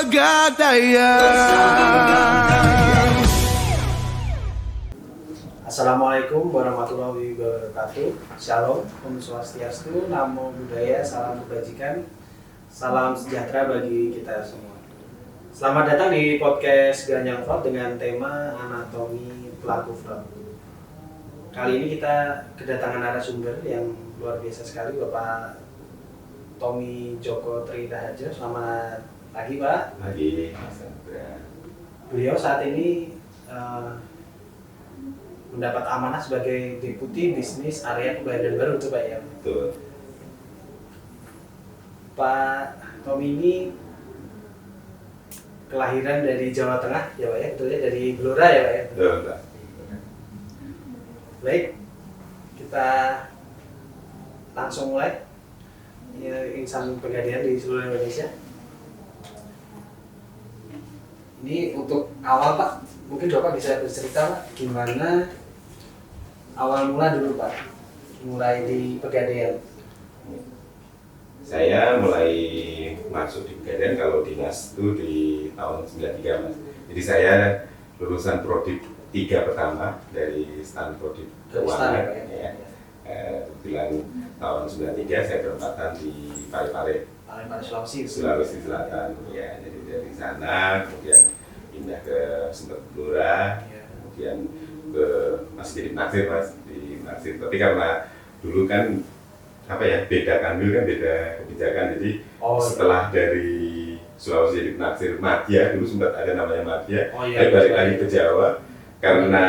Pegadaian. Assalamualaikum warahmatullahi wabarakatuh. Shalom, Om Swastiastu, Namo Buddhaya, salam kebajikan, salam sejahtera bagi kita semua. Selamat datang di podcast Ganyang Fraud dengan tema anatomi pelaku fraud. Kali ini kita kedatangan narasumber yang luar biasa sekali, Bapak Tommy Joko Triraharjo. Selamat pagi, Pak. Pagi. Beliau saat ini mendapat amanah sebagai Deputi Bisnis Area Kebayoran Baru, itu Pak ya? Betul. Pak Tommy ini kelahiran dari Jawa Tengah ya Pak ya? Betul ya? Dari Blora ya Pak ya? Betul, Pak. Baik, kita langsung mulai insan pegadaian di seluruh Indonesia. Ini untuk awal Pak, mungkin Bapak bisa bercerita Pak, gimana awal mula dulu Pak, mulai di pegadaian. Saya mulai masuk di Pegadaian kalau dinas itu di tahun 93, Mas. Jadi saya lulusan prodi 3 pertama dari stand prodi keuangan. Ya. Kebetulan tahun 93 saya berempatan di Parepare, Sulawesi Selatan. Ya, jadi dari sana kemudian pindah ke Blora, kemudian ke masih jadi naksir Mas di naksir. Tapi karena dulu kan beda kanwil kan beda kebijakan, jadi setelah dari Sulawesi jadi naksir Madya, dulu sempat ada namanya Madya, saya balik lagi ke Jawa karena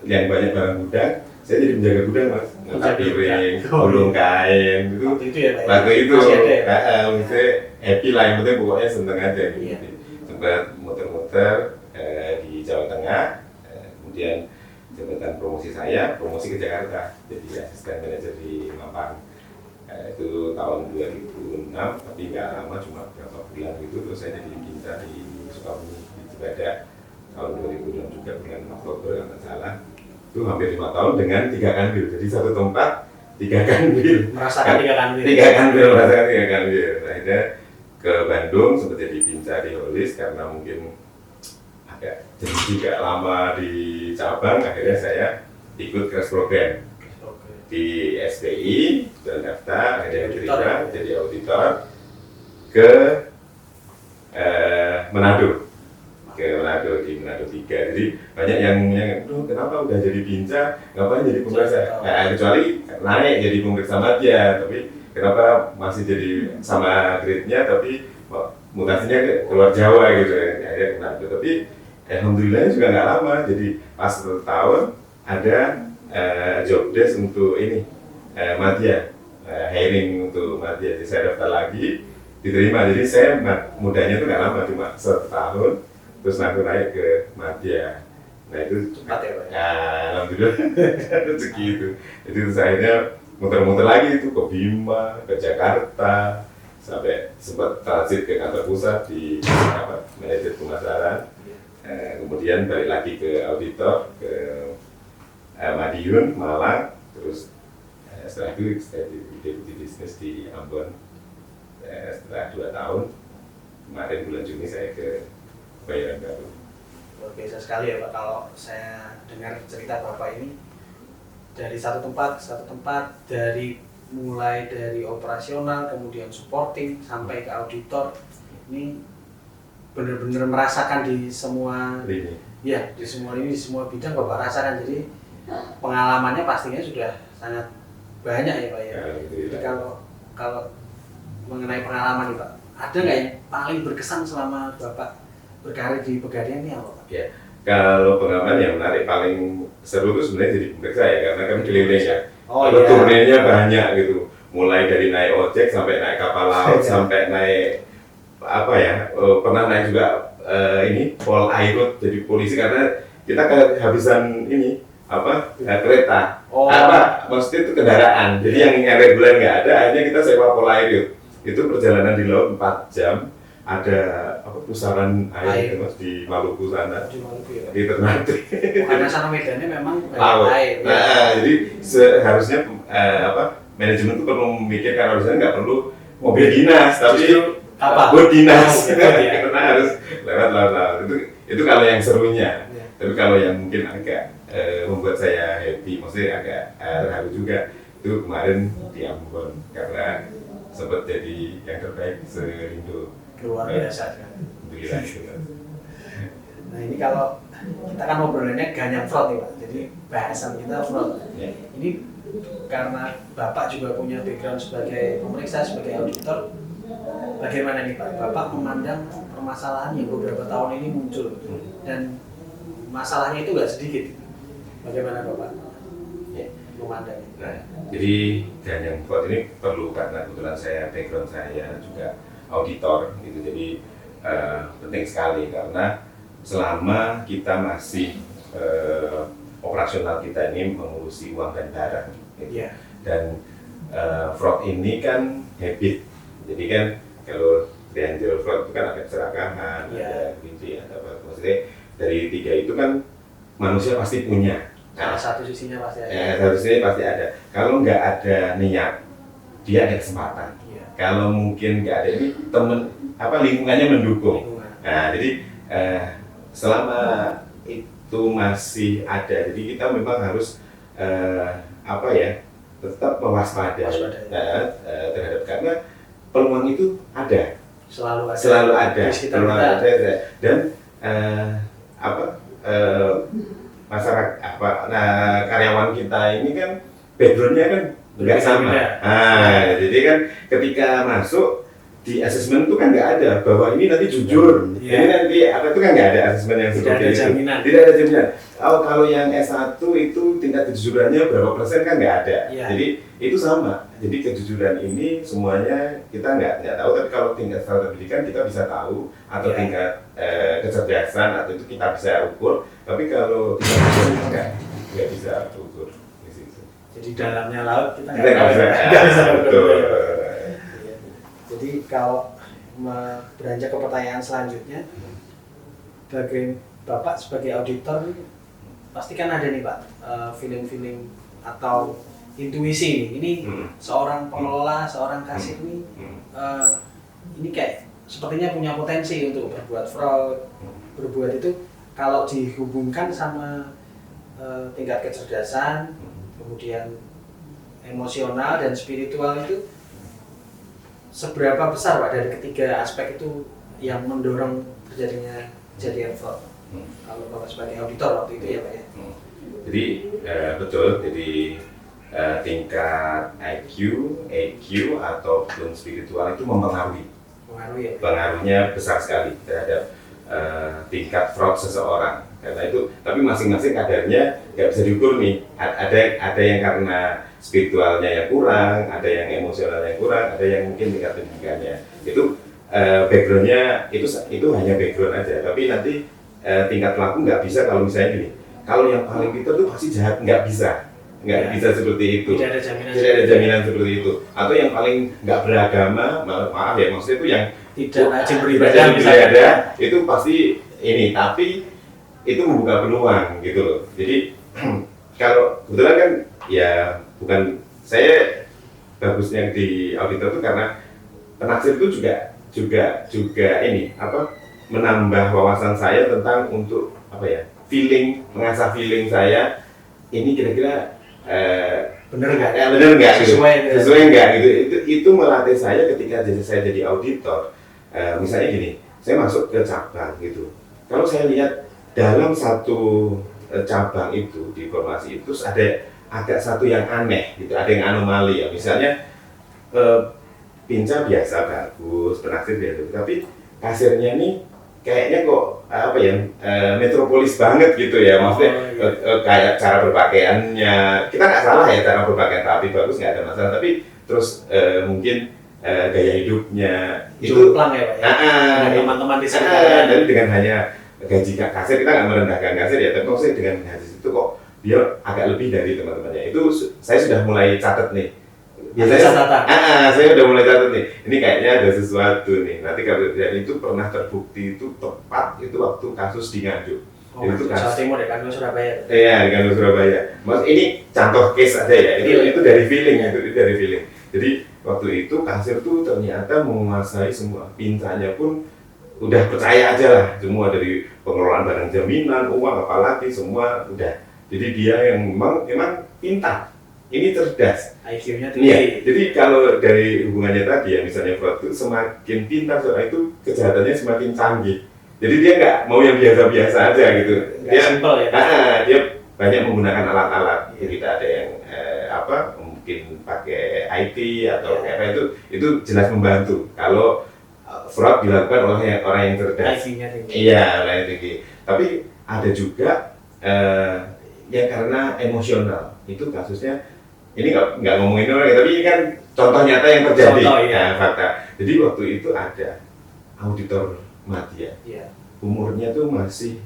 yang banyak barang gudang, saya jadi menjaga gudang Mas, ngangkat piring, gulung kain itu ya, waktu itu saya happy lah, yang penting pokoknya seneng aja gitu. Sempat muter-muter di Jawa Tengah, kemudian jabatan promosi ke Jakarta, jadi asisten manajer di Mampang. Itu tahun 2006, tapi nggak lama, cuma beberapa bulan gitu, terus saya jadi pindah di Sukabumi, di Cibadak tahun 2006 juga, bulan Oktober kalau nggak salah. Itu hampir 5 tahun dengan 3 kanwil, jadi satu tempat 3 kanwil. Merasakan 3 kanwil. Merasakan 3 kanwil. Akhirnya ke Bandung, sempat jadi pindah di Holis karena mungkin agak jadi juga lama di cabang, akhirnya saya ikut crash program di SPI dan daftar, akhirnya diterima jadi auditor ke Manado, di Manado 3. Jadi banyak yang kenapa udah jadi pinca, ngapain jadi pemeriksa? Kecuali naik jadi pemeriksa Madya, tapi kenapa masih jadi sama grade-nya tapi mutasinya keluar Jawa gitu, akhirnya ke Manado. Tapi alhamdulillah juga nggak lama, jadi pas 1 tahun ada job desk untuk ini Madya, hiring untuk Madya, jadi saya daftar lagi, diterima. Jadi saya mudanya itu nggak lama, cuma 1 tahun, terus langsung naik ke Madya. Nah itu cepat ya Pak? Alhamdulillah rezeki itu. Jadi terus akhirnya muter-muter lagi itu ke Bima, ke Jakarta, sampai sempat transit ke kantor pusat di manajer pemasaran. Kemudian balik lagi ke auditor, ke Madiun, Malang, terus setelah itu saya di Deputi Bisnis di Ambon. Setelah 2 tahun, kemarin bulan Juni saya ke Kebayoran Baru. Luar biasa sekali ya Pak, kalau saya dengar cerita Bapak ini dari satu tempat, dari mulai dari operasional, kemudian supporting, sampai ke auditor, ini benar-benar merasakan di semua ini. Ya, di semua bidang Bapak rasakan, jadi pengalamannya pastinya sudah sangat banyak ya Pak ya. Jadi kalau mengenai pengalaman nih Pak, ada nggak yang paling berkesan selama Bapak berkarir di Pegadaian ini apa Pak? Ya, kalau pengalaman yang menarik paling seru itu sebenarnya jadi pemeriksa ya, karena kan keliling ya. Turnenya banyak gitu, mulai dari naik ojek sampai naik kapal laut sampai naik pernah naik juga Pol Airut jadi polisi karena kita kehabisan kereta, maksudnya itu kendaraan. Jadi yang reguler nggak ada, akhirnya kita sewa Pol Airut. Itu perjalanan di laut 4 jam, ada pusaran air Mas di Maluku sana. Di Maluku ya. Di Ternate. Karena sana medannya memang laut. Air. Jadi seharusnya manajemen itu perlu memikirkan, harusnya nggak perlu mobil dinas, tapi Apa? buat dinas. Oh, gitu ya. Karena harus lewat laut-laut. Itu kalau yang serunya. Ya. Tapi kalau yang mungkin agak membuat saya happy, maksudnya agak terharu juga, itu kemarin di Ambon karena sempat jadi yang terbaik se-Indo. Luar biasa kan. Alhamdulillah itu. Nah ini kalau kita kan ngobrolinnya ganyang fraud nih Pak, jadi bahasan kita fraud. Ya. Ini karena Bapak juga punya background sebagai pemeriksa, sebagai auditor, bagaimana nih Pak? Bapak memandang permasalahan yang beberapa tahun ini muncul dan masalahnya itu nggak sedikit. Bagaimana Bapak Ya. memandang? Nah, jadi ganyang fraud ini perlu karena kebetulan background saya juga auditor gitu, jadi penting sekali karena selama kita masih operasional kita ini mengurusi uang dan barang gitu. Iya. Dan fraud ini kan habit, jadi kan kalau triangle fraud itu kan ada keserakahan, Iya. ada greedy, ada apa, maksudnya dari tiga itu kan manusia pasti punya. Salah satu sisinya pasti ada. Harusnya pasti ada. Kalau nggak ada niat, dia ada kesempatan. Iya. Kalau mungkin nggak ada ini lingkungannya mendukung. Lingkungan. Nah, jadi selama itu masih ada, jadi kita memang harus tetap mewaspadai terhadap, karena peluang itu ada. Selalu ada. Di sekitar Peluang kita. ada. Dan masyarakat karyawan kita ini kan backgroundnya kan nggak sama. Jadi kan ketika masuk di asesmen itu kan nggak ada bahwa ini nanti jujur, ini nanti apa itu kan nggak ada asesmen yang seperti itu. Tidak ada jaminan. Kalau yang S1 itu tingkat kejujurannya berapa persen kan nggak ada. Jadi itu sama. Jadi kejujuran ini semuanya kita nggak tahu. Tapi kalau tingkat standar pendidikan kita bisa tahu, atau tingkat kecerdasan atau itu kita bisa ukur. Tapi kalau tingkat kejujuran nggak bisa ukur di situ. Jadi dalamnya laut kita nggak bisa ukur. Jadi kalau beranjak ke pertanyaan selanjutnya, bagi Bapak sebagai auditor pasti kan ada nih Pak feeling-feeling atau intuisi nih. Ini seorang pengelola, seorang kasir nih, ini kayak sepertinya punya potensi untuk berbuat fraud, berbuat itu kalau dihubungkan sama tingkat kecerdasan, kemudian emosional dan spiritual itu seberapa besar Pak dari ketiga aspek itu yang mendorong terjadinya kejadian fraud? Kalau Bapak sebagai auditor waktu itu ya Pak ya? Jadi betul, jadi tingkat IQ, EQ ataupun spiritual itu mempengaruhi. Ya? Pengaruhnya besar sekali terhadap tingkat fraud seseorang. Karena itu, tapi masing-masing kadarnya nggak bisa diukur nih. Ada yang karena spiritualnya yang kurang, ada yang emosionalnya yang kurang, ada yang mungkin tingkat pendidikannya. Itu backgroundnya itu hanya background aja. Tapi nanti tingkat pelaku nggak bisa kalau misalnya gini. Kalau yang paling pintar tuh pasti jahat, nggak bisa seperti itu. Tidak ada jaminan seperti itu. Atau yang paling nggak beragama, maaf ya, maksudnya itu yang tidak rajin beribadah itu pasti ini, tapi itu membuka peluang gitu loh. Jadi kalau kebetulan kan ya bukan saya bagusnya di auditor itu karena penaksir itu juga ini menambah wawasan saya tentang untuk mengasah feeling saya ini kira-kira bener nggak sesuai nggak gitu. Itu melatih saya ketika saya jadi auditor. Misalnya gini, saya masuk ke cabang gitu. Kalau saya lihat dalam satu cabang itu di formasi itu ada satu yang aneh gitu, ada yang anomali ya. Misalnya Pinca biasa bagus, penaksir biasa, tapi kasirnya nih kayaknya kok metropolis banget gitu ya, maksudnya kayak cara berpakaiannya kita nggak salah ya, cara berpakaian rapi bagus nggak ada masalah, tapi terus mungkin gaya hidupnya itu jomplang ya Pak ya, teman-teman di sekitar. Dan dengan hanya gaji kasir, kita nggak merendahkan kasir ya, tapi maksudnya dengan gaji itu kok dia agak lebih dari teman-temannya. Itu saya sudah mulai catat nih. Biasanya saya udah mulai catat nih. Ini kayaknya ada sesuatu nih. Nanti kalau itu pernah terbukti itu tepat itu waktu kasus di Nganjuk. Itu kasus Timur ya, Kandung Surabaya. Iya, di Kandung Surabaya. Mas ini contoh case aja ya. Itu dari feeling, itu dari feeling. Jadi waktu itu kasir tuh ternyata menguasai semua, pincanya pun udah percaya aja lah, semua dari pengelolaan barang jaminan, uang apalagi semua udah. Jadi dia yang memang pintar, ini cerdas. IQ-nya tinggi. Iya, jadi kalau dari hubungannya tadi ya, misalnya fraud itu semakin pintar soal itu kejahatannya semakin canggih. Jadi dia nggak mau yang biasa-biasa aja gitu. Nggak simple ya. Dia banyak menggunakan alat-alat. Jadi kita ada yang mungkin pakai IT atau apa itu jelas membantu. Kalau fraud dilakukan oleh orang yang cerdas. IQ-nya tinggi. Iya, orang yang tinggi. Tapi ada juga ya karena emosional. Itu kasusnya ini nggak ngomongin orang, tapi ini kan contoh nyata yang terjadi. Contoh, iya. Fakta. Jadi waktu itu ada auditor media. Iya. Umurnya tuh masih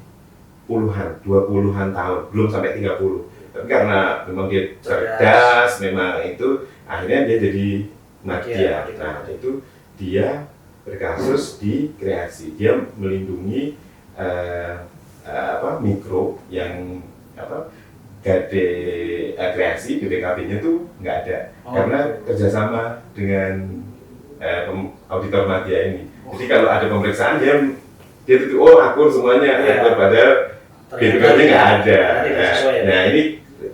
puluhan, 20-an tahun, belum sampai 30. Tapi karena memang dia cerdas, memang itu akhirnya dia jadi media. Nah, itu dia berkasus di kreasi. Dia melindungi mikro yang gade kreasi BPKB-nya tuh nggak ada karena kerjasama dengan auditor media ini. Jadi kalau ada pemeriksaan dia tuh akur semuanya, akur padahal BPKB-nya nggak ada. Nah ini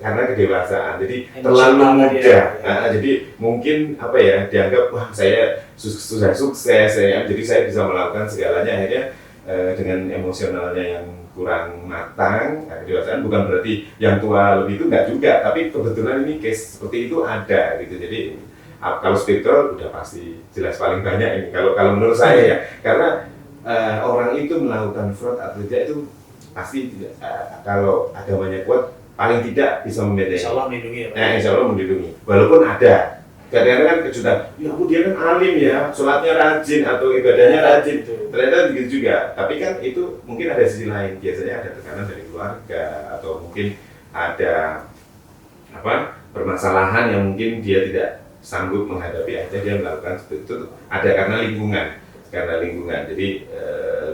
karena kedewasaan, jadi terlalu muda. Jadi mungkin dianggap wah saya sudah sukses, jadi saya bisa melakukan segalanya. Akhirnya dengan emosionalnya yang kurang matang, kedewasaan bukan berarti yang tua lebih itu enggak juga, tapi kebetulan ini case seperti itu ada gitu. Jadi kalau spiritual udah pasti jelas paling banyak ini kalau menurut saya ya, karena orang itu melakukan fraud atau tidak itu pasti kalau agamanya kuat paling tidak bisa membedakan. Insya Allah melindungi ya. Insya Allah melindungi. Walaupun ada kadang-kadang kan kejutan, ya dia kan alim ya, sholatnya rajin atau ibadahnya rajin. Ternyata begitu juga. Tapi kan itu mungkin ada sisi lain. Biasanya ada tekanan dari keluarga atau mungkin ada permasalahan yang mungkin dia tidak sanggup menghadapi, aja dia melakukan seperti itu. Ada karena lingkungan. Jadi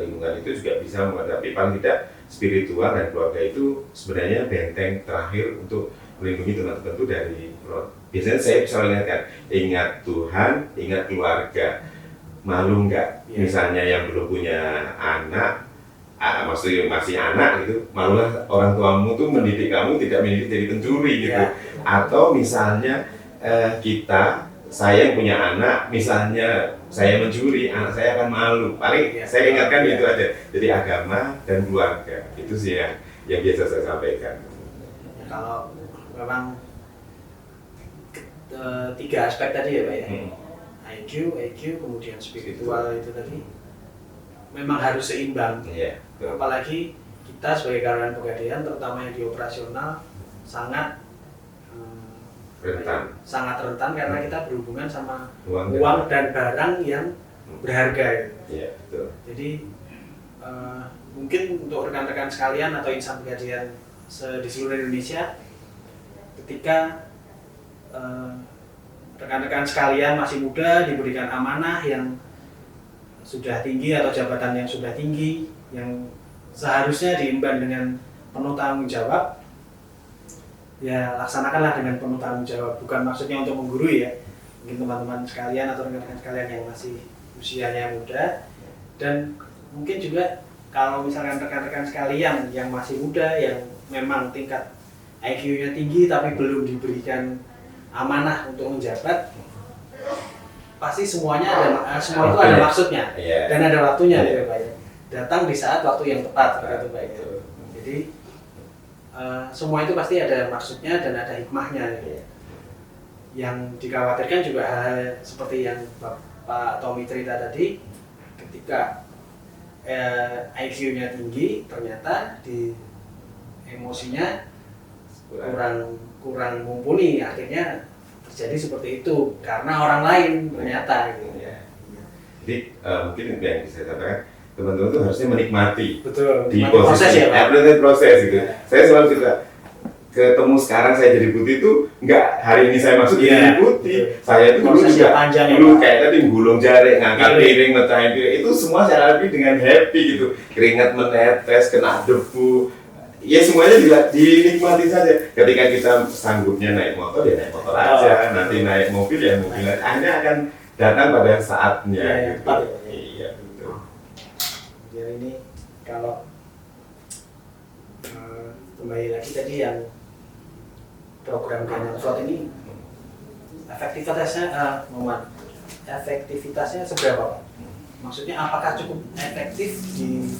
lingkungan itu juga bisa menghadapi, paling tidak spiritual dan keluarga itu sebenarnya benteng terakhir untuk melindungi teman tertentu dari fraud. Biasanya saya bisa mengingatkan, ingat Tuhan, ingat keluarga. Malu nggak? Misalnya yang belum punya anak, maksudnya masih anak gitu, malulah orang tuamu tuh mendidik kamu tidak mendidik jadi pencuri gitu. Atau misalnya saya yang punya anak, misalnya saya mencuri, anak saya akan malu. Paling saya ingatkan itu aja. Jadi agama dan keluarga itu sih yang biasa saya sampaikan. Kalau memang 3 aspek tadi ya Pak ya, IQ, kemudian spiritual itu tadi memang harus seimbang. Apalagi kita sebagai karyawan pegadaian, terutama yang di operasional sangat rentan karena kita berhubungan sama uang dan barang yang berharga. Iya, betul. Jadi mungkin untuk rekan-rekan sekalian atau insan pegadaian di seluruh Indonesia, ketika rekan-rekan sekalian masih muda diberikan amanah yang sudah tinggi atau jabatan yang sudah tinggi yang seharusnya diemban dengan penuh tanggung jawab, ya laksanakanlah dengan penuh tanggung jawab. Bukan maksudnya untuk menggurui ya, mungkin teman-teman sekalian atau rekan-rekan sekalian yang masih usianya muda, dan mungkin juga kalau misalkan rekan-rekan sekalian yang masih muda yang memang tingkat IQ-nya tinggi tapi belum diberikan amanah untuk menjabat, pasti semua itu ada maksudnya dan ada waktunya gitu Pak ya. Datang di saat waktu yang tepat gitu Pak ya. Jadi semua itu pasti ada maksudnya dan ada hikmahnya gitu. Yang dikhawatirkan juga hal seperti yang Pak Tommy cerita tadi, ketika IQ-nya tinggi ternyata di emosinya kurang mumpuni, akhirnya terjadi seperti itu karena orang lain ternyata gitu. Jadi mungkin yang bisa saya katakan, teman-teman itu harusnya menikmati. Betul, di posisi proses gitu. Saya selalu cerita, ketemu sekarang saya jadi putih itu enggak hari ini saya masuk jadi putih. Saya itu dulu juga kayak tadi gulung jarik, ngangkat piring, mecahin piring, itu semua saya lalui dengan happy gitu. Keringat menetes, kena debu. ya semuanya dinikmati saja. Ketika kita sanggupnya naik motor ya naik motor aja, nanti naik mobil ya mobil aja. Akhirnya akan datang pada saatnya. Ya, gitu. ya. Iya betul. Jadi ini kalau kembali lagi tadi yang program Gangnam Slot ini efektivitasnya seberapa Pak? Maksudnya apakah cukup efektif di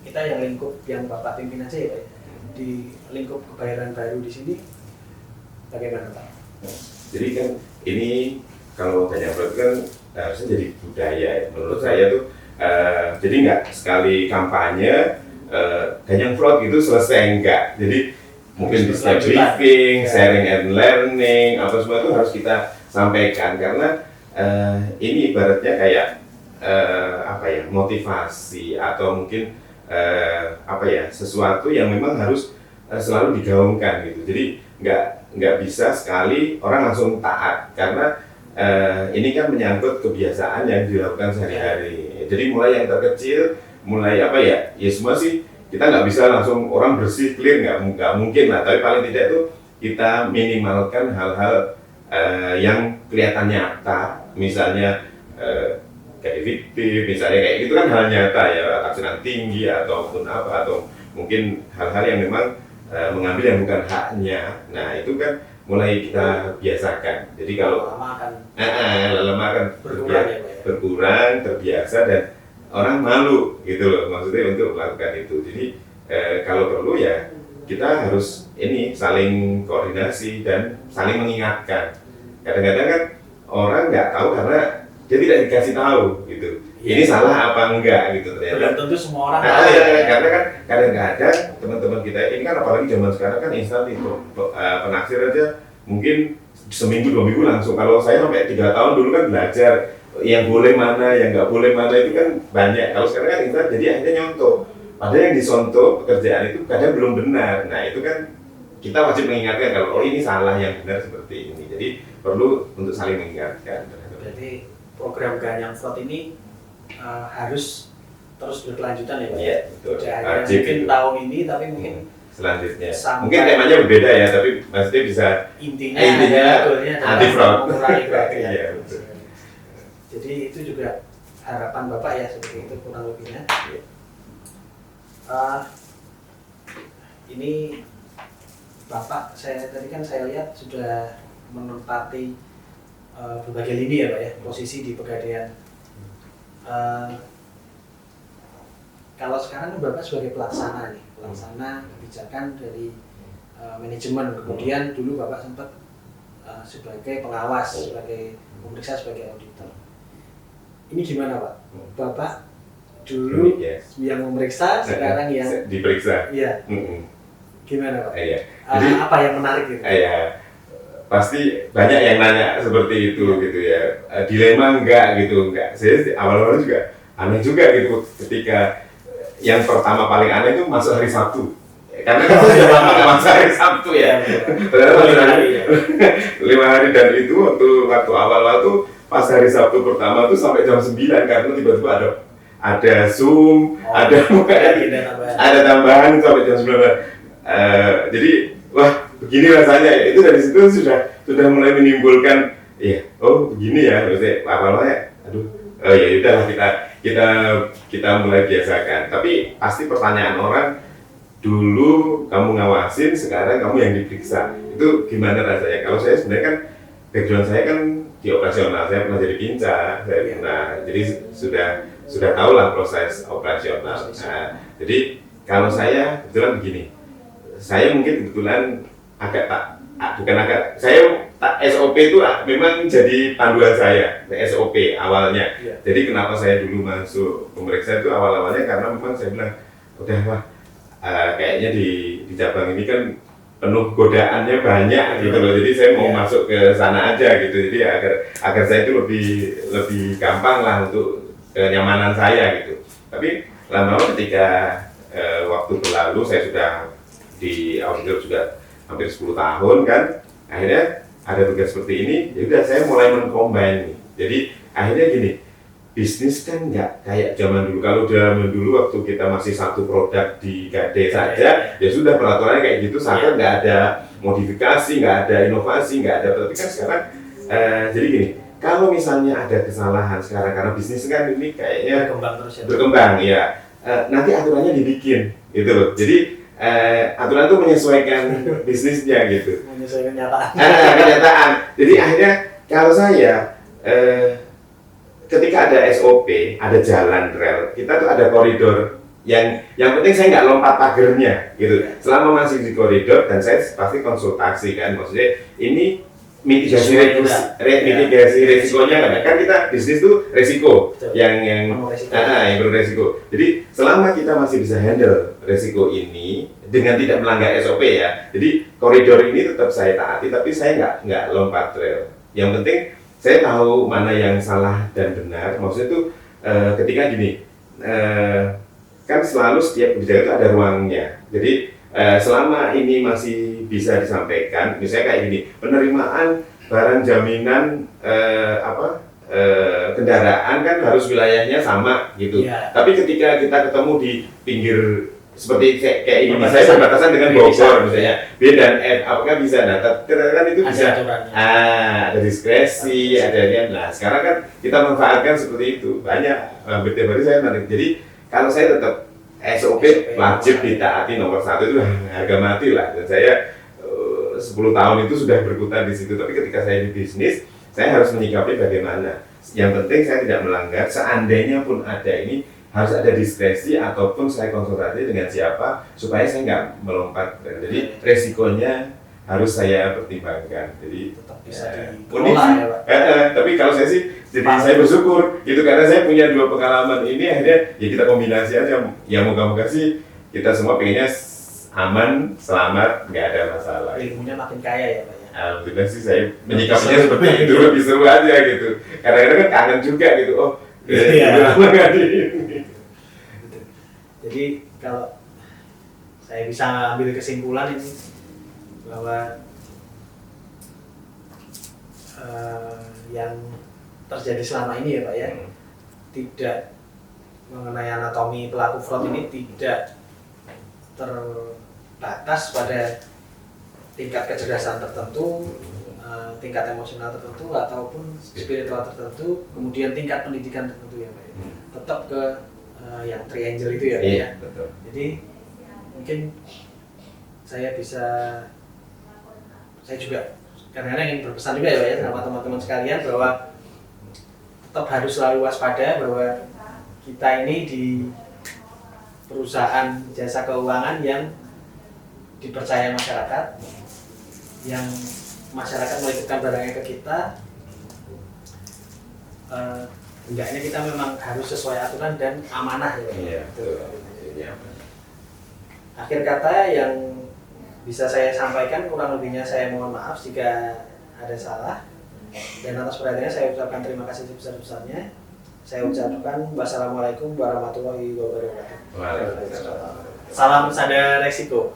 kita yang lingkup yang Bapak pimpin aja ya Pak? Di lingkup kebayoran baru di sini bagaimana Pak? Jadi kan ini kalau Gangnam Slot kan harusnya jadi budaya ya. Menurut saya tuh jadi nggak sekali kampanye Gangnam Slot gitu selesai enggak. Jadi mungkin di setiap briefing, sharing and learning, apa semua itu harus kita sampaikan karena ini ibaratnya kayak apa ya motivasi atau mungkin apa ya sesuatu yang memang harus selalu digaungkan gitu. Jadi nggak bisa sekali orang langsung taat karena ini kan menyangkut kebiasaan yang dilakukan sehari-hari. Jadi mulai yang terkecil, mulai apa ya, ya semua sih kita nggak bisa langsung orang bersih clear nggak mungkin lah. Tapi paling tidak itu kita minimalkan hal-hal yang kelihatan nyata, misalnya kayak fiktif, misalnya kayak gitu kan hal nyata ya, taksiran tinggi ataupun apa atau mungkin hal-hal yang memang mengambil yang bukan haknya. Nah itu kan mulai kita biasakan. Jadi kalau lama akan berkurang, terbiasa dan orang malu gitu loh maksudnya untuk melakukan itu. Jadi kalau perlu ya kita harus ini saling koordinasi dan saling mengingatkan. Kadang-kadang kan orang nggak tahu karena dia tidak dikasih tahu gitu. Ini salah apa enggak gitu ternyata. Belum tentu semua orang tahu. Karena kan kadang-kadang teman-teman kita ini kan apalagi zaman sekarang kan instan itu penaksir aja mungkin seminggu 2 minggu langsung. Kalau saya sampai 3 tahun dulu kan belajar yang boleh mana, yang nggak boleh mana itu kan banyak. Kalau sekarang kan instan jadi akhirnya nyontoh. Padahal yang disontoh pekerjaan itu kadang belum benar. Nah itu kan kita wajib mengingatkan kalau ini salah, yang benar seperti ini. Jadi perlu untuk saling mengingatkan. Berarti program Gangnam Slot ini harus terus berkelanjutan ya Pak? Iya, betul. Mungkin gitu. tahun ini tapi mungkin selanjutnya mungkin temanya berbeda ya, tapi maksudnya bisa intinya anti fraud. Iya, betul. Jadi itu juga harapan Bapak ya seperti itu kurang lebihnya. Ini Bapak tadi kan saya lihat sudah menempati berbagai lini ya Pak ya, posisi di Pegadaian. Kalau sekarang Bapak sebagai pelaksana kebijakan dari manajemen, kemudian dulu Bapak sempat sebagai pengawas, sebagai pemeriksa, sebagai auditor. Ini gimana Pak? Bapak dulu yang memeriksa, sekarang yang diperiksa. Iya. Gimana Pak? Jadi, apa yang menarik gitu? Pasti banyak yang nanya seperti itu gitu ya. Dilema enggak gitu, enggak. Saya awal-awal juga aneh juga gitu ketika yang pertama paling aneh itu masuk hari Sabtu. Karena kan sudah lama nggak masuk hari Sabtu ya. Ternyata 5 hari dan itu waktu awal-awal tuh pas hari Sabtu pertama tuh sampai jam 9 karena tiba-tiba ada Zoom, ada tambahan sampai jam 9. Jadi wah begini rasanya. Itu dari situ sudah mulai menimbulkan begini ya. Maksudnya awalnya ya udahlah kita mulai biasakan. Tapi pasti pertanyaan orang, dulu kamu ngawasin, sekarang kamu yang diperiksa. Itu gimana rasanya? Kalau saya sebenarnya kan background saya kan di operasional, saya pernah jadi pinca, jadi sudah tahu lah proses operasional. Nah, jadi kalau saya kebetulan begini, saya mungkin kebetulan SOP itu memang jadi panduan saya, SOP awalnya. Jadi kenapa saya dulu masuk pemeriksa itu awal-awalnya karena memang saya bilang udah kayaknya di cabang ini kan penuh godaannya banyak gitu loh. Jadi saya mau masuk ke sana aja gitu. Jadi agar saya itu lebih gampang lah untuk kenyamanan saya gitu. Tapi lama-lama ketika waktu berlalu saya sudah di auditor juga hampir 10 tahun kan, akhirnya ada tugas seperti ini, ya udah saya mulai mengcombine nih. Jadi akhirnya gini, bisnis kan nggak kayak zaman dulu. Kalau zaman dulu waktu kita masih satu produk di Gade saja, ya sudah peraturannya kayak gitu, saja nggak ada modifikasi, nggak ada inovasi, nggak ada. Tapi kan sekarang jadi gini, kalau misalnya ada kesalahan sekarang karena bisnis kan ini kayaknya berkembang terus ya. Berkembang ya. Nanti aturannya dibikin gitu loh. Jadi aturan itu menyesuaikan bisnisnya gitu. Menyesuaikan kenyataan. Kenyataan. Jadi akhirnya kalau saya ketika ada SOP, ada jalan rel, kita tuh ada koridor yang penting saya nggak lompat pagernya gitu. Selama masih di koridor dan saya pasti konsultasi kan, maksudnya ini mitigasi resikonya kan kita bisnis tuh resiko. Betul. yang perlu resiko. Jadi selama kita masih bisa handle resiko ini dengan tidak melanggar SOP ya, jadi koridor ini tetap saya taati, tapi saya nggak lompat trail. Yang penting saya tahu mana yang salah dan benar. Maksudnya tuh ketika gini, kan selalu setiap kebijakan itu ada ruangnya. Jadi selama ini masih bisa disampaikan, misalnya kayak gini, penerimaan barang jaminan kendaraan kan harus wilayahnya sama gitu. Ya. Tapi ketika kita ketemu di pinggir seperti kayak ini, saya berbatasan dengan Bogor misalnya, B dan F, apakah bisa? Nah, kan itu bisa. Ada diskresi, ada yang. Nah, sekarang kan kita manfaatkan seperti itu. Banyak hampir tiap hari saya nanti. Jadi kalau saya tetap SOP wajib ditaati, nomor 1 itu harga mati lah. Dan saya 10 tahun itu sudah berkutat di situ. Tapi ketika saya di bisnis, saya harus menyikapi bagaimana. Yang penting saya tidak melanggar. Seandainya pun ada ini, harus ada diskresi ataupun saya konsultasi dengan siapa supaya saya nggak melompat. Jadi resikonya harus saya pertimbangkan. Jadi tetap bisa dikelola ya Pak. Tapi kalau saya sih, jadi saya bersyukur gitu karena saya punya 2 pengalaman ini, akhirnya ya kita kombinasi aja. Ya moga-moga sih kita semua pengennya aman, selamat, nggak ada masalah. Ilmunya makin kaya ya Pak ya. Alhamdulillah sih saya menyikapinya seperti itu, lebih seru aja gitu. Kadang-kadang kan kangen juga gitu. Oh, udah lama nggak di ini. Jadi kalau saya bisa ambil kesimpulan ini bahwa yang terjadi selama ini ya Pak ya, tidak mengenai anatomi pelaku fraud ini tidak terbatas pada tingkat kecerdasan tertentu, tingkat emosional tertentu ataupun spiritual tertentu, kemudian tingkat pendidikan tertentu ya Pak ya. Tetap ke yang triangle itu ya Pak ya. Betul. Jadi mungkin saya juga kadang-kadang ingin berpesan juga ya Pak ya sama teman-teman sekalian bahwa tetap harus selalu waspada bahwa kita ini di perusahaan jasa keuangan yang dipercaya masyarakat, yang masyarakat menitipkan barangnya ke kita. Hendaknya kita memang harus sesuai aturan dan amanah ya. Iya, betul. Akhir kata yang bisa saya sampaikan, kurang lebihnya saya mohon maaf jika ada salah, dan atas perhatiannya saya ucapkan terima kasih sebesar-besarnya. Saya ucapkan wassalamualaikum warahmatullahi wabarakatuh. Waalaikumsalam. Salam sadar resiko.